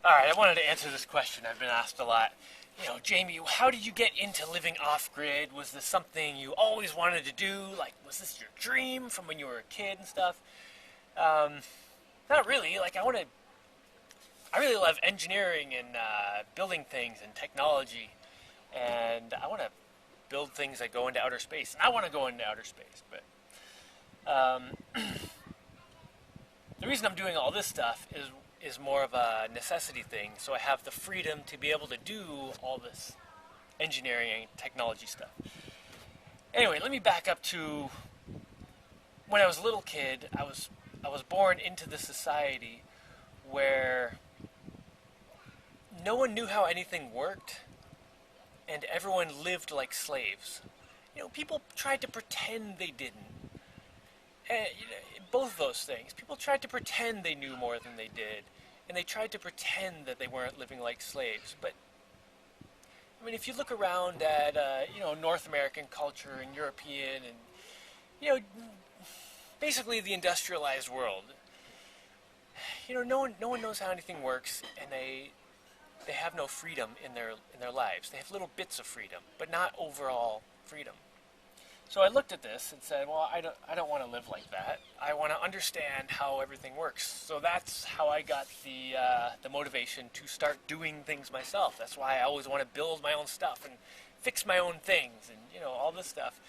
All right, I wanted to answer this question. I've been asked a lot. Jaimie, how did you get into living off grid? Was this something you always wanted to do? Like, was this your dream from when you were a kid and stuff? Um, Not really. I really love engineering and building things and technology, and I want to build things that go into outer space. And I want to go into outer space, but um, the reason I'm doing all this stuff is more of a necessity thing. So I have the freedom to be able to do all this engineering and technology stuff. Anyway, let me back up to when I was a little kid. I was born into this society where no one knew how anything worked, and everyone lived like slaves. People tried to pretend they didn't. And, both of those things. People tried to pretend they knew more than they did, and they tried to pretend that they weren't living like slaves. But I mean, if you look around at North American culture and European and basically the industrialized world, no one knows how anything works, and they have no freedom in their lives. They have little bits of freedom, but not overall freedom. So I looked at this and said, well, I don't want to live like that. I want to understand how everything works. So that's how I got the motivation to start doing things myself. That's why I always want to build my own stuff and fix my own things and all this stuff.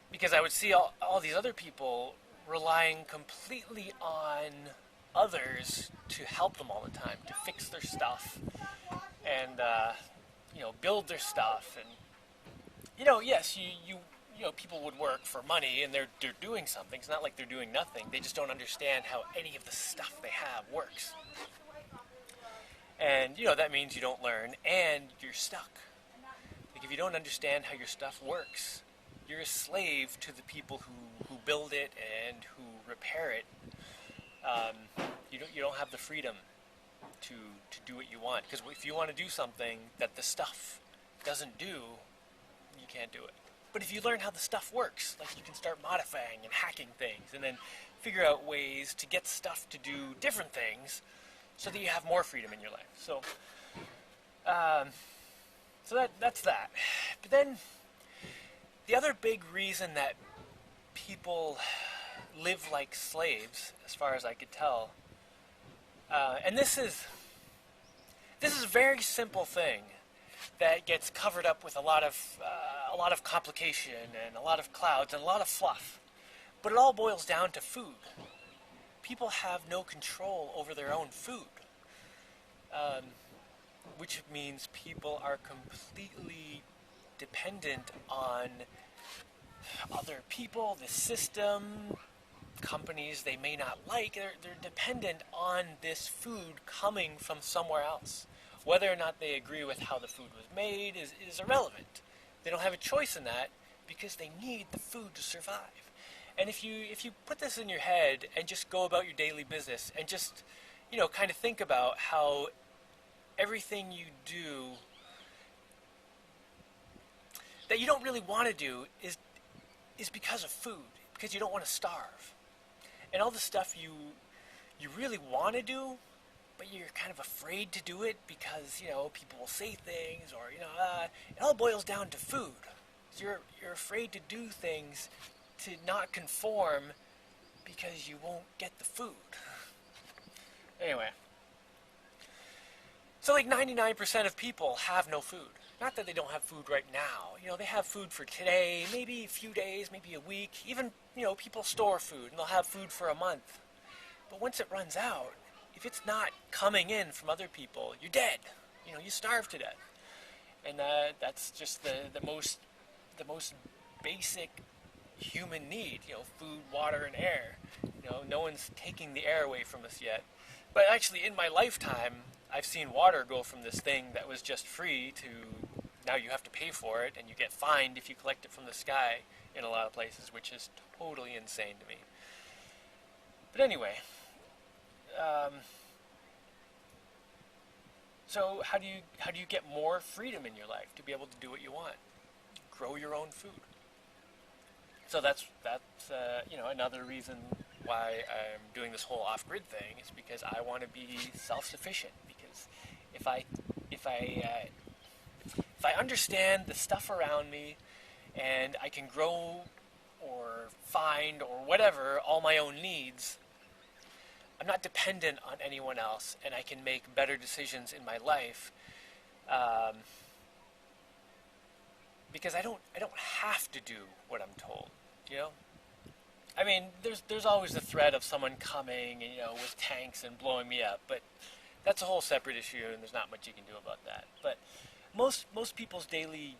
Because I would see all these other people relying completely on others to help them all the time, to fix their stuff and build their stuff. And yes, people would work for money and they're doing something. It's not like they're doing nothing. They just don't understand how any of the stuff they have works. And that means you don't learn and you're stuck. Like, if you don't understand how your stuff works, you're a slave to the people who build it and who repair it. You don't have the freedom to do what you want. Because if you want to do something that the stuff doesn't do, you can't do it. But if you learn how the stuff works, like, you can start modifying and hacking things and then figure out ways to get stuff to do different things so that you have more freedom in your life. So that's that. But then the other big reason that people live like slaves, as far as I could tell, and this is a very simple thing that gets covered up with a lot of complication and a lot of clouds and a lot of fluff, but it all boils down to food. People have no control over their own food, which means people are completely dependent on other people, the system, companies they may not like. They're dependent on this food coming from somewhere else. Whether or not they agree with how the food was made is irrelevant. They don't have a choice in that because they need the food to survive. And if you put this in your head and just go about your daily business and just kind of think about how everything you do that you don't really want to do is because of food, because you don't want to starve. And all the stuff you really want to do, but you're kind of afraid to do it because, people will say things or, it all boils down to food. So you're afraid to do things to not conform because you won't get the food. Anyway. So like 99% of people have no food. Not that they don't have food right now. They have food for today, maybe a few days, maybe a week. Even, people store food and they'll have food for a month. But once it runs out, if it's not coming in from other people, you're dead. You starve to death. And that's just the most basic human need. Food, water, and air. No one's taking the air away from us yet. But actually, in my lifetime, I've seen water go from this thing that was just free to now you have to pay for it, and you get fined if you collect it from the sky in a lot of places, which is totally insane to me. But anyway, so how do you get more freedom in your life to be able to do what you want? Grow your own food. So that's another reason why I'm doing this whole off-grid thing is because I want to be self-sufficient. Because if I if I if I understand the stuff around me and I can grow or find or whatever all my own needs, I'm not dependent on anyone else, and I can make better decisions in my life. Um, because I don't have to do what I'm told. You know, I mean, there's always the threat of someone coming, and, with tanks and blowing me up, but that's a whole separate issue, and there's not much you can do about that. But most people's daily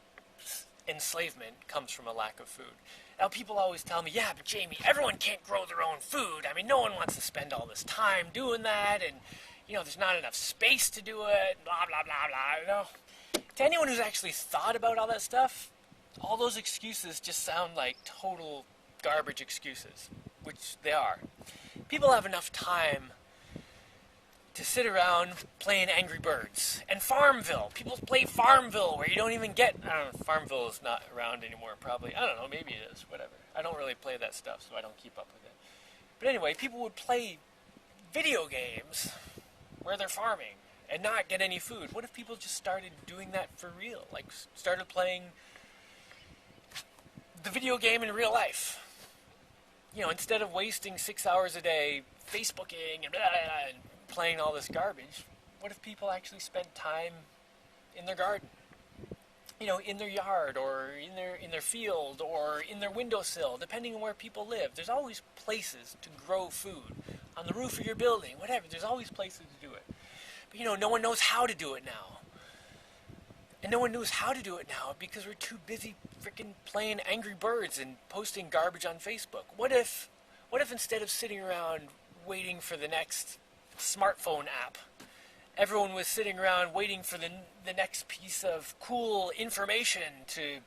enslavement comes from a lack of food. Now, people always tell me, yeah, but Jaimie, everyone can't grow their own food. I mean, no one wants to spend all this time doing that, and, there's not enough space to do it, blah, blah, blah, blah, To anyone who's actually thought about all that stuff, all those excuses just sound like total garbage excuses, which they are. People have enough time to sit around playing Angry Birds. And Farmville. People play Farmville where you don't even get... I don't know, Farmville is not around anymore, probably. I don't know, maybe it is, whatever. I don't really play that stuff, so I don't keep up with it. But anyway, people would play video games where they're farming and not get any food. What if people just started doing that for real? Like, started playing the video game in real life? Instead of wasting 6 hours a day Facebooking and blah, blah, blah, and playing all this garbage, what if people actually spent time in their garden? In their yard, or in their field, or in their windowsill, depending on where people live. There's always places to grow food. On the roof of your building, whatever. There's always places to do it. But no one knows how to do it now. And no one knows how to do it now because we're too busy freaking playing Angry Birds and posting garbage on Facebook. What if instead of sitting around waiting for the next smartphone app, everyone was sitting around waiting for the next piece of cool information to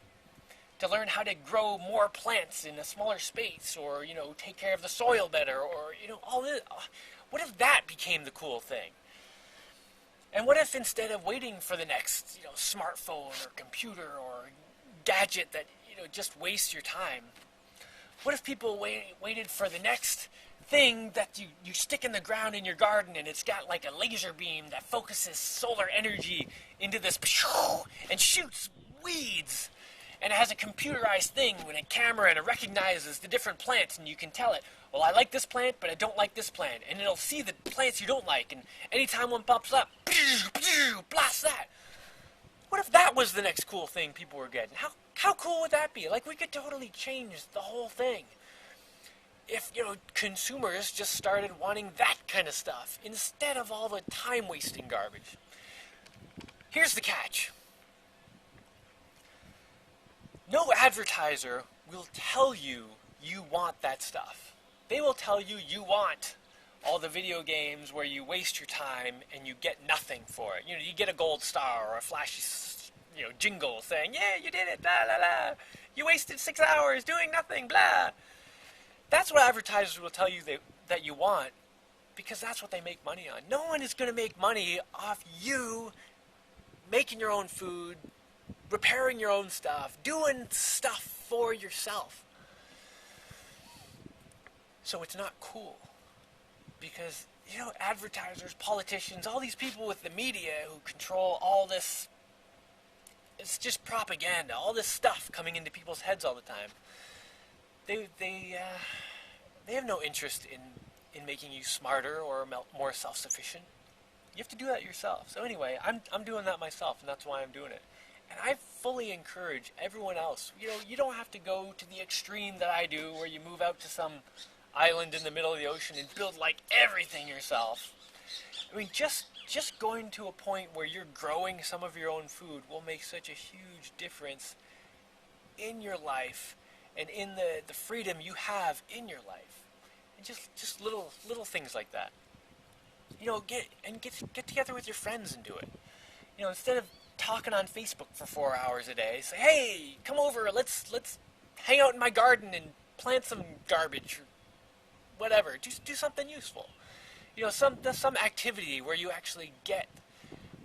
learn how to grow more plants in a smaller space, or take care of the soil better, or all this? What if that became the cool thing? And what if instead of waiting for the next smartphone or computer or gadget that just wastes your time, what if people waited for the next thing that you stick in the ground in your garden, and it's got like a laser beam that focuses solar energy into this and shoots weeds, and it has a computerized thing with a camera, and it recognizes the different plants, and you can tell it, well, I like this plant, but I don't like this plant, and it'll see the plants you don't like, and anytime one pops up, blast that. What if that was the next cool thing people were getting? How cool would that be? Like, we could totally change the whole thing if, consumers just started wanting that kind of stuff instead of all the time-wasting garbage. Here's the catch. No advertiser will tell you you want that stuff. They will tell you you want all the video games where you waste your time and you get nothing for it. You get a gold star or a flashy, jingle saying, yeah, you did it, blah, blah, blah. You wasted 6 hours doing nothing, blah. That's what advertisers will tell you that you want, because that's what they make money on. No one is going to make money off you making your own food, repairing your own stuff, doing stuff for yourself. So it's not cool. Because, advertisers, politicians, all these people with the media who control all this, it's just propaganda, all this stuff coming into people's heads all the time. They have no interest in making you smarter or more self-sufficient. You have to do that yourself. So anyway, I'm doing that myself, and that's why I'm doing it. And I fully encourage everyone else. You don't have to go to the extreme that I do, where you move out to some island in the middle of the ocean and build like everything yourself. I mean, just going to a point where you're growing some of your own food will make such a huge difference in your life and in the freedom you have in your life. And just little things like that. Get together with your friends and do it. Instead of talking on Facebook for 4 hours a day, say, hey, come over, let's hang out in my garden and plant some garbage or whatever. Just do something useful. Some activity where you actually get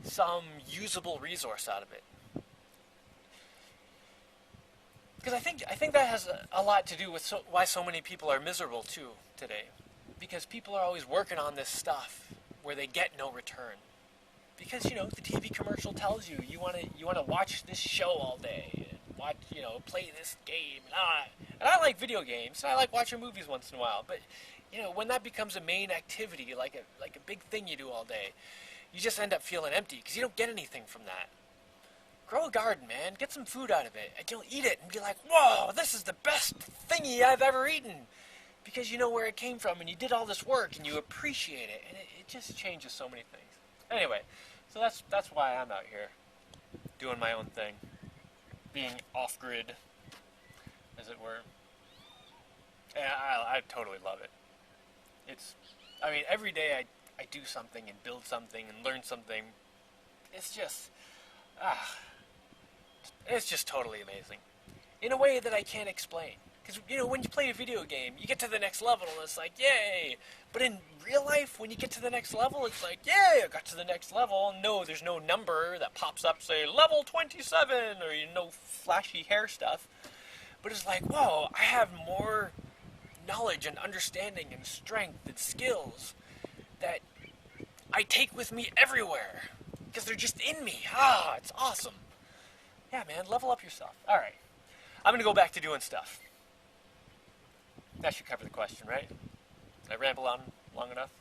some usable resource out of it. Because I think that has a lot to do with why so many people are miserable too today. because people are always working on this stuff where they get no return. Because, you know, the TV commercial tells you you want to watch this show all day and watch, you know, play this game. And I like video games and I like watching movies once in a while. But, you know, when that becomes a main activity, like a big thing you do all day, you just end up feeling empty because you don't get anything from that. Grow a garden, man. Get some food out of it. And you'll eat it and be like, whoa, this is the best thingy I've ever eaten. Because you know where it came from and you did all this work and you appreciate it. And it just changes so many things. Anyway, so that's why I'm out here doing my own thing. Being off-grid, as it were. And I totally love it. I mean, every day I do something and build something and learn something. It's just totally amazing. In a way that I can't explain. Because, you know, when you play a video game, you get to the next level and it's like, yay! But in real life, when you get to the next level, it's like, yay, I got to the next level. No, there's no number that pops up, say, level 27, or, you know, flashy hair stuff. But it's like, whoa, I have more knowledge and understanding and strength and skills that I take with me everywhere. Because they're just in me. It's awesome. Yeah, man, level up yourself. All right. I'm going to go back to doing stuff. That should cover the question, right? Did I ramble on long enough?